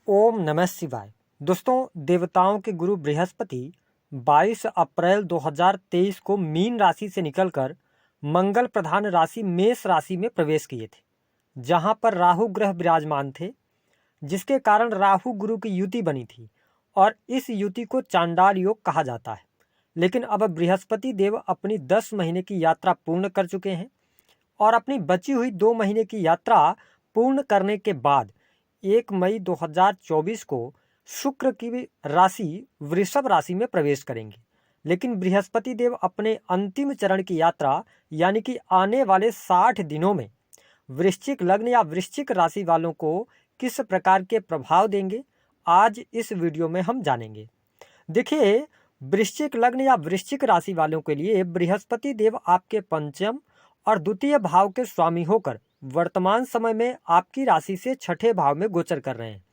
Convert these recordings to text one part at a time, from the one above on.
ओम नमः शिवाय। दोस्तों, देवताओं के गुरु बृहस्पति 22 अप्रैल 2023 को मीन राशि से निकलकर मंगल प्रधान राशि मेष राशि में प्रवेश किए थे, जहां पर राहु ग्रह विराजमान थे, जिसके कारण राहु गुरु की युति बनी थी और इस युति को चांडाल योग कहा जाता है। लेकिन अब बृहस्पति देव अपनी 10 महीने की यात्रा पूर्ण कर चुके हैं और अपनी बची हुई 2 महीने की यात्रा पूर्ण करने के बाद 1 मई 2024 को शुक्र की राशि वृषभ राशि में प्रवेश करेंगे। लेकिन बृहस्पति देव अपने अंतिम चरण की यात्रा यानी कि आने वाले 60 दिनों में वृश्चिक लग्न या वृश्चिक राशि वालों को किस प्रकार के प्रभाव देंगे, आज इस वीडियो में हम जानेंगे। देखिए, वृश्चिक लग्न या वृश्चिक राशि वालों के लिए बृहस्पति देव आपके पंचम और द्वितीय भाव के स्वामी होकर वर्तमान समय में आपकी राशि से छठे भाव में गोचर कर रहे हैं।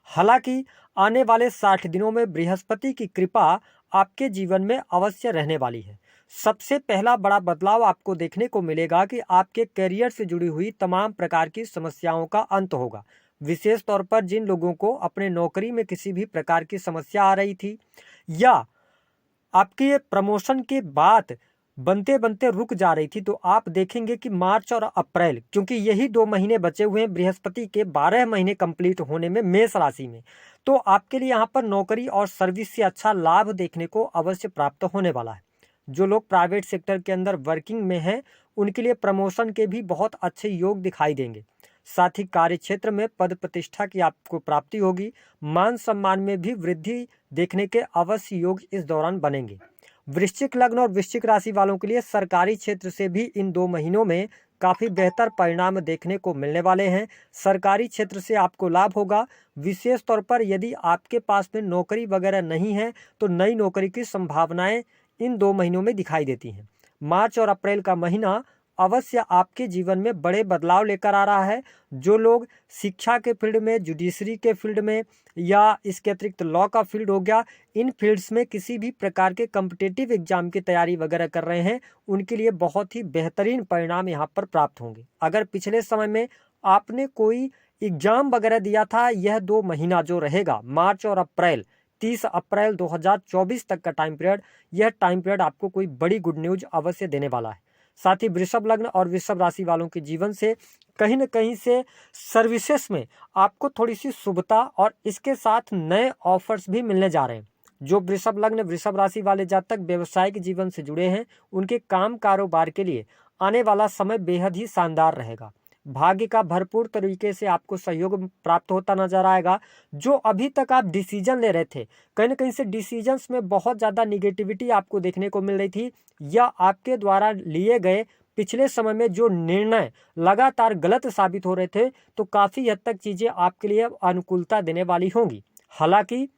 हालांकि आने वाले 60 दिनों में बृहस्पति की कृपा आपके जीवन में अवश्य रहने वाली है। सबसे पहला बड़ा बदलाव आपको देखने को मिलेगा कि आपके करियर से जुड़ी हुई तमाम प्रकार की समस्याओं का अंत होगा। विशेष तौर पर जिन लोगों को अपने नौकरी में किसी भी प्रकार की समस्या आ रही थी या आपके प्रमोशन के बाद बनते बनते रुक जा रही थी, तो आप देखेंगे कि मार्च और अप्रैल, क्योंकि यही 2 महीने बचे हुए हैं बृहस्पति के 12 महीने कंप्लीट होने में मेष राशि में, तो आपके लिए यहाँ पर नौकरी और सर्विस से अच्छा लाभ देखने को अवश्य प्राप्त होने वाला है। जो लोग प्राइवेट सेक्टर के अंदर वर्किंग में हैं, उनके लिए प्रमोशन के भी बहुत अच्छे योग दिखाई देंगे। साथ ही कार्य क्षेत्र में पद प्रतिष्ठा की आपको प्राप्ति होगी। मान सम्मान में भी वृद्धि देखने के अवश्य योग इस दौरान बनेंगे। वृश्चिक लग्न और वृश्चिक राशि वालों के लिए सरकारी क्षेत्र से भी इन 2 महीनों में काफ़ी बेहतर परिणाम देखने को मिलने वाले हैं। सरकारी क्षेत्र से आपको लाभ होगा। विशेष तौर पर यदि आपके पास में नौकरी वगैरह नहीं है, तो नई नौकरी की संभावनाएं इन 2 महीनों में दिखाई देती हैं। मार्च और अप्रैल का महीना अवश्य आपके जीवन में बड़े बदलाव लेकर आ रहा है। जो लोग शिक्षा के फील्ड में, जुडिशरी के फील्ड में या इसके अतिरिक्त लॉ का फील्ड हो गया, इन फील्ड्स में किसी भी प्रकार के कॉम्पिटिटिव एग्जाम की तैयारी वगैरह कर रहे हैं, उनके लिए बहुत ही बेहतरीन परिणाम यहाँ पर प्राप्त होंगे। अगर पिछले समय में आपने कोई एग्जाम वगैरह दिया था, यह 2 महीना जो रहेगा मार्च और अप्रैल, 30 अप्रैल 2024 तक का टाइम पीरियड, यह टाइम पीरियड आपको कोई बड़ी गुड न्यूज अवश्य देने वाला है। साथ ही वृषभ लग्न और वृषभ राशि वालों के जीवन से कहीं न कहीं से सर्विसेज में आपको थोड़ी सी शुभता और इसके साथ नए ऑफर्स भी मिलने जा रहे हैं। जो वृषभ लग्न वृषभ राशि वाले जातक व्यवसायिक जीवन से जुड़े हैं, उनके काम कारोबार के लिए आने वाला समय बेहद ही शानदार रहेगा। भाग्य का भरपूर तरीके से आपको सहयोग प्राप्त होता नजर आएगा। जो अभी तक आप डिसीजन ले रहे थे, कहीं ना कहीं से डिसीजंस में बहुत ज़्यादा निगेटिविटी आपको देखने को मिल रही थी, या आपके द्वारा लिए गए पिछले समय में जो निर्णय लगातार गलत साबित हो रहे थे, तो काफ़ी हद तक चीज़ें आपके लिए अनुकूलता देने वाली होंगी। हालांकि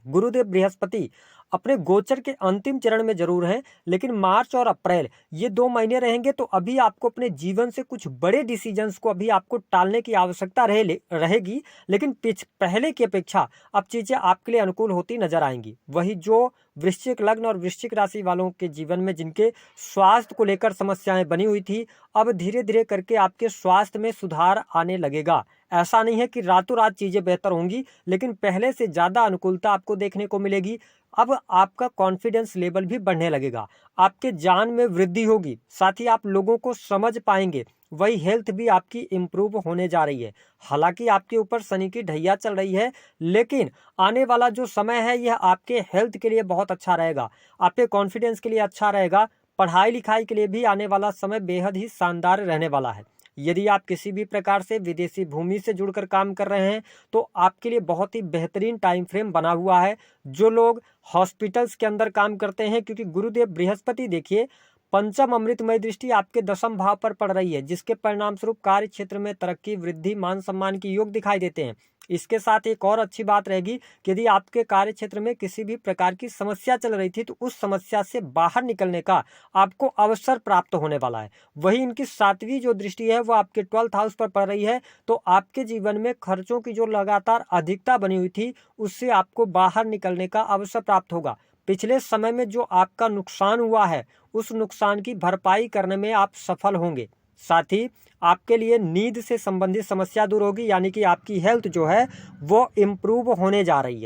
गुरुदेव बृहस्पति अपने गोचर के अंतिम चरण में जरूर हैं, लेकिन मार्च और अप्रैल ये 2 महीने रहेंगे, तो अभी आपको अपने जीवन से कुछ बड़े डिसीजंस को अभी आपको टालने की आवश्यकता रहेगी। लेकिन पहले की अपेक्षा अब चीज़ें आपके लिए अनुकूल होती नजर आएंगी। वही जो वृश्चिक लग्न और वृश्चिक राशि वालों के जीवन में जिनके स्वास्थ्य को लेकर समस्याएं बनी हुई थी, अब धीरे धीरे करके आपके स्वास्थ्य में सुधार आने लगेगा। ऐसा नहीं है कि रातों रात चीज़ें बेहतर होंगी, लेकिन पहले से ज़्यादा अनुकूलता आपको देखने को मिलेगी। अब आपका कॉन्फिडेंस लेवल भी बढ़ने लगेगा, आपके जान में वृद्धि होगी, साथ ही आप लोगों को समझ पाएंगे। वही हेल्थ भी आपकी इम्प्रूव होने जा रही है। हालांकि आपके ऊपर शनि की ढैया चल रही है, लेकिन आने वाला जो समय है यह आपके हेल्थ के लिए बहुत अच्छा रहेगा, आपके कॉन्फिडेंस के लिए अच्छा रहेगा। पढ़ाई लिखाई के लिए भी आने वाला समय बेहद ही शानदार रहने वाला है। यदि आप किसी भी प्रकार से विदेशी भूमि से जुड़कर काम कर रहे हैं, तो आपके लिए बहुत ही बेहतरीन टाइम फ्रेम बना हुआ है। जो लोग हॉस्पिटल्स के अंदर काम करते हैं, क्योंकि गुरुदेव बृहस्पति देखिए पंचम अमृतमय दृष्टि आपके 10वें भाव पर पड़ रही है, जिसके परिणाम स्वरूप कार्य क्षेत्र में तरक्की, वृद्धि, मान सम्मान के योग दिखाई देते हैं। इसके साथ एक और अच्छी बात रहेगी कि यदि आपके कार्य क्षेत्र में किसी भी प्रकार की समस्या चल रही थी, तो उस समस्या से बाहर निकलने का आपको अवसर प्राप्त होने वाला है। वही इनकी 7वीं जो दृष्टि है वो आपके 12th हाउस पर पड़ रही है, तो आपके जीवन में खर्चों की जो लगातार अधिकता बनी हुई थी, उससे आपको बाहर निकलने का अवसर प्राप्त होगा। पिछले समय में जो आपका नुकसान हुआ है, उस नुकसान की भरपाई करने में आप सफल होंगे। साथ ही आपके लिए नींद से संबंधित समस्या दूर होगी, यानी कि आपकी हेल्थ जो है वो इम्प्रूव होने जा रही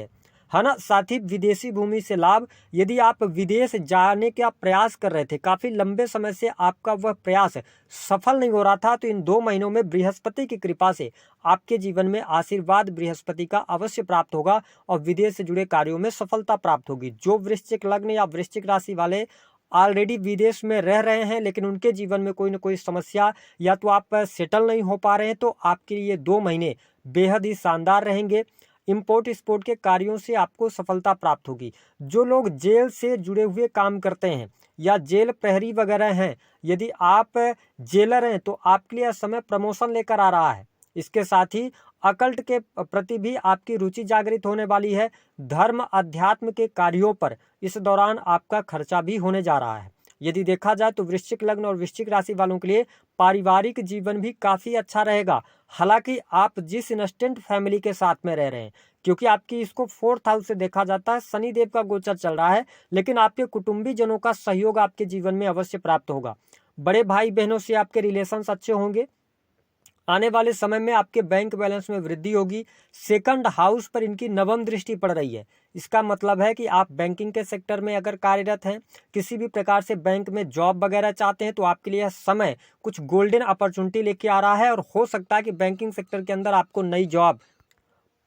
है ना। साथ ही विदेशी भूमि से लाभ, यदि आप विदेश जाने का प्रयास कर रहे थे, काफ़ी लंबे समय से आपका वह प्रयास सफल नहीं हो रहा था, तो इन 2 महीनों में बृहस्पति की कृपा से आपके जीवन में आशीर्वाद बृहस्पति का अवश्य प्राप्त होगा और विदेश से जुड़े कार्यों में सफलता प्राप्त होगी। जो वृश्चिक लग्न या वृश्चिक राशि वाले ऑलरेडी विदेश में रह रहे हैं लेकिन उनके जीवन में कोई ना कोई समस्या, या तो आप सेटल नहीं हो पा रहे हैं, तो आपके लिए 2 महीने बेहद ही शानदार रहेंगे। इम्पोर्ट एक्सपोर्ट के कार्यों से आपको सफलता प्राप्त होगी। जो लोग जेल से जुड़े हुए काम करते हैं या जेल प्रहरी वगैरह हैं, यदि आप जेलर हैं तो आपके लिए यह समय प्रमोशन लेकर आ रहा है। इसके साथ ही अकल्ट के प्रति भी आपकी रुचि जागृत होने वाली है। धर्म अध्यात्म के कार्यों पर इस दौरान आपका खर्चा भी होने जा रहा है। यदि देखा जाए तो वृश्चिक लग्न और वृश्चिक राशि वालों के लिए पारिवारिक जीवन भी काफ़ी अच्छा रहेगा। हालांकि आप जिस इंस्टेंट फैमिली के साथ में रह रहे हैं, क्योंकि आपकी इसको 4th हाउस से देखा जाता है, शनिदेव का गोचर चल रहा है, लेकिन आपके कुटुंबीजनों का सहयोग आपके जीवन में अवश्य प्राप्त होगा। बड़े भाई बहनों से आपके रिलेशंस अच्छे होंगे। आने वाले समय में आपके बैंक बैलेंस में वृद्धि होगी। 2nd हाउस पर इनकी नवम दृष्टि पड़ रही है। इसका मतलब है कि आप बैंकिंग के सेक्टर में अगर कार्यरत हैं, किसी भी प्रकार से बैंक में जॉब वगैरह चाहते हैं, तो आपके लिए यह समय कुछ गोल्डन अपॉर्चुनिटी लेके आ रहा है और हो सकता है कि बैंकिंग सेक्टर के अंदर आपको नई जॉब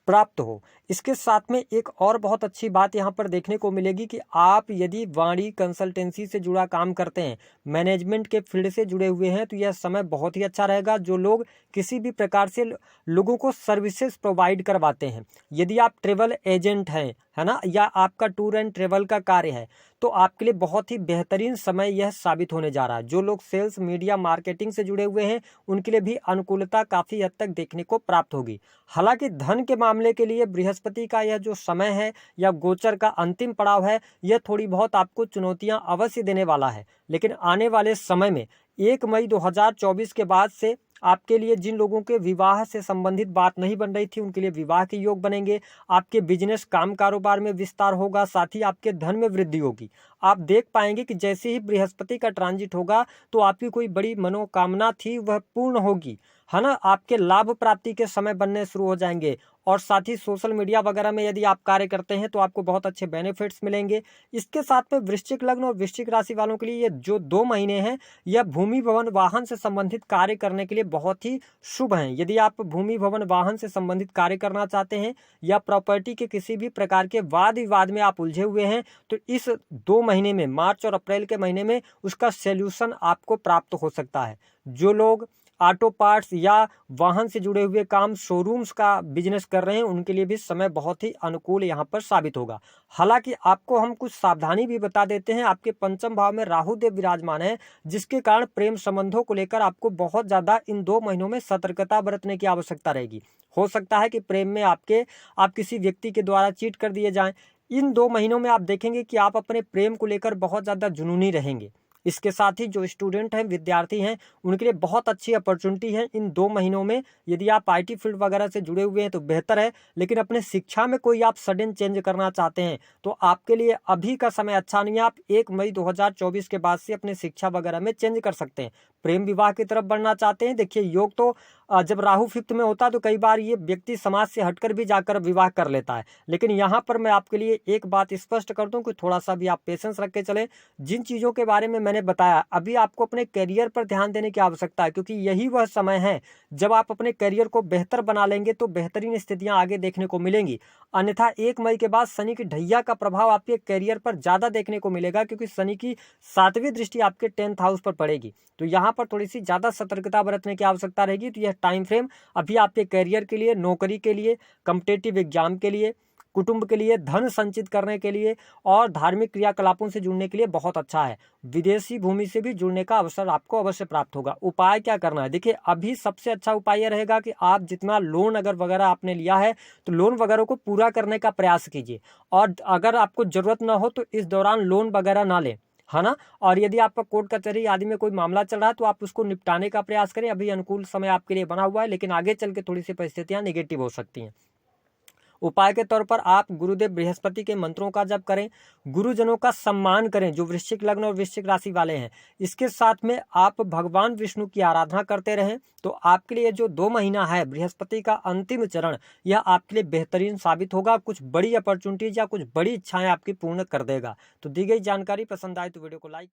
प्राप्त हो। इसके साथ में एक और बहुत अच्छी बात यहाँ पर देखने को मिलेगी कि आप यदि वाणी कंसल्टेंसी से जुड़ा काम करते हैं, मैनेजमेंट के फील्ड से जुड़े हुए हैं, तो यह समय बहुत ही अच्छा रहेगा। जो लोग किसी भी प्रकार से लोगों को सर्विसेज प्रोवाइड करवाते हैं, यदि आप ट्रेवल एजेंट हैं, है ना, या आपका टूर एंड ट्रेवल का कार्य है, तो आपके लिए बहुत ही बेहतरीन समय यह साबित होने जा रहा है। जो लोग सेल्स मीडिया मार्केटिंग से जुड़े हुए हैं, उनके लिए भी अनुकूलता काफ़ी हद तक देखने को प्राप्त होगी। हालांकि धन के मामले के लिए बृहस्पति का यह जो समय है या गोचर का अंतिम पड़ाव है, यह थोड़ी बहुत आपको चुनौतियां अवश्य देने वाला है। लेकिन आने वाले समय में 1 मई 2024 के बाद से आपके लिए जिन लोगों के विवाह से संबंधित बात नहीं बन रही थी, उनके लिए विवाह के योग बनेंगे। आपके बिजनेस काम कारोबार में विस्तार होगा, साथ ही आपके धन में वृद्धि होगी। आप देख पाएंगे कि जैसे ही बृहस्पति का ट्रांजिट होगा, तो आपकी कोई बड़ी मनोकामना थी वह पूर्ण होगी, है ना। आपके लाभ प्राप्ति के समय बनने शुरू हो जाएंगे और साथ ही सोशल मीडिया वगैरह में यदि आप कार्य करते हैं तो आपको बहुत अच्छे बेनिफिट्स मिलेंगे। इसके साथ में वृश्चिक लग्न और वृश्चिक राशि वालों के लिए ये जो 2 महीने हैं, यह भूमि भवन वाहन से संबंधित कार्य करने के लिए बहुत ही शुभ हैं। यदि आप भूमि भवन वाहन से संबंधित कार्य करना चाहते हैं या प्रॉपर्टी के किसी भी प्रकार के वाद विवाद में आप उलझे हुए हैं, तो इस 2 महीने में, मार्च और अप्रैल के महीने में, उसका सॉल्यूशन आपको प्राप्त हो सकता है। जो लोग ऑटो पार्ट्स या वाहन से जुड़े हुए काम, शोरूम्स का बिजनेस कर रहे हैं, उनके लिए भी समय बहुत ही अनुकूल यहाँ पर साबित होगा। हालांकि आपको हम कुछ सावधानी भी बता देते हैं। आपके 5th भाव में राहु देव विराजमान है, जिसके कारण प्रेम संबंधों को लेकर आपको बहुत ज़्यादा इन 2 महीनों में सतर्कता बरतने की आवश्यकता रहेगी। हो सकता है कि प्रेम में आप किसी व्यक्ति के द्वारा चीट कर दिए जाएं। इन 2 महीनों में आप देखेंगे कि आप अपने प्रेम को लेकर बहुत ज़्यादा जुनूनी रहेंगे। इसके साथ ही जो स्टूडेंट हैं, विद्यार्थी हैं, उनके लिए बहुत अच्छी अपॉर्चुनिटी है इन 2 महीनों में। यदि आप आईटी फील्ड वगैरह से जुड़े हुए हैं तो बेहतर है, लेकिन अपने शिक्षा में कोई आप सडन चेंज करना चाहते हैं तो आपके लिए अभी का समय अच्छा नहीं है। आप 1 मई 2024 के बाद से अपने शिक्षा वगैरह में चेंज कर सकते हैं। प्रेम विवाह की तरफ बढ़ना चाहते हैं, देखिए योग तो जब राहु 5th में होता है तो कई बार ये व्यक्ति समाज से हटकर भी जाकर विवाह कर लेता है। लेकिन यहाँ पर मैं आपके लिए एक बात स्पष्ट कर दूं कि थोड़ा सा भी आप पेशेंस रख के चलें। जिन चीज़ों के बारे में मैंने बताया, अभी आपको अपने करियर पर ध्यान देने की आवश्यकता है, क्योंकि यही वह समय है जब आप अपने करियर को बेहतर बना लेंगे तो बेहतरीन स्थितियां आगे देखने को मिलेंगी। अन्यथा 1 मई के बाद शनि की ढैया का प्रभाव आपके करियर पर ज़्यादा देखने को मिलेगा, क्योंकि शनि की 7वीं दृष्टि आपके 10th हाउस पर पड़ेगी। तो यहाँ पर थोड़ी सी ज़्यादा सतर्कता बरतने की आवश्यकता रहेगी। तो यह टाइम फ्रेम अभी आपके करियर के लिए, नौकरी के लिए, कॉम्पिटिटिव एग्जाम के लिए, कुटुंब के लिए, धन संचित करने के लिए और धार्मिक क्रियाकलापों से जुड़ने के लिए बहुत अच्छा है। विदेशी भूमि से भी जुड़ने का अवसर आपको अवश्य प्राप्त होगा। उपाय क्या करना है, देखिए अभी सबसे अच्छा उपाय यह रहेगा कि आप जितना लोन अगर वगैरह आपने लिया है तो लोन वगैरह को पूरा करने का प्रयास कीजिए, और अगर आपको जरूरत ना हो तो इस दौरान लोन वगैरह ना लें, है ना। और यदि आपका कोर्ट कचहरी आदि में कोई मामला चल रहा है तो आप उसको निपटाने का प्रयास करें। अभी अनुकूल समय आपके लिए बना हुआ है, लेकिन आगे चल के थोड़ी सी परिस्थितियां नेगेटिव हो सकती हैं। उपाय के तौर पर आप गुरुदेव बृहस्पति के मंत्रों का जप करें, गुरुजनों का सम्मान करें जो वृश्चिक लग्न और वृश्चिक राशि वाले हैं। इसके साथ में आप भगवान विष्णु की आराधना करते रहें, तो आपके लिए जो 2 महीना है बृहस्पति का अंतिम चरण, यह आपके लिए बेहतरीन साबित होगा। कुछ बड़ी अपॉर्चुनिटीज या कुछ बड़ी इच्छाएं आपकी पूर्ण कर देगा। तो दी गई जानकारी पसंद आए तो वीडियो को लाइक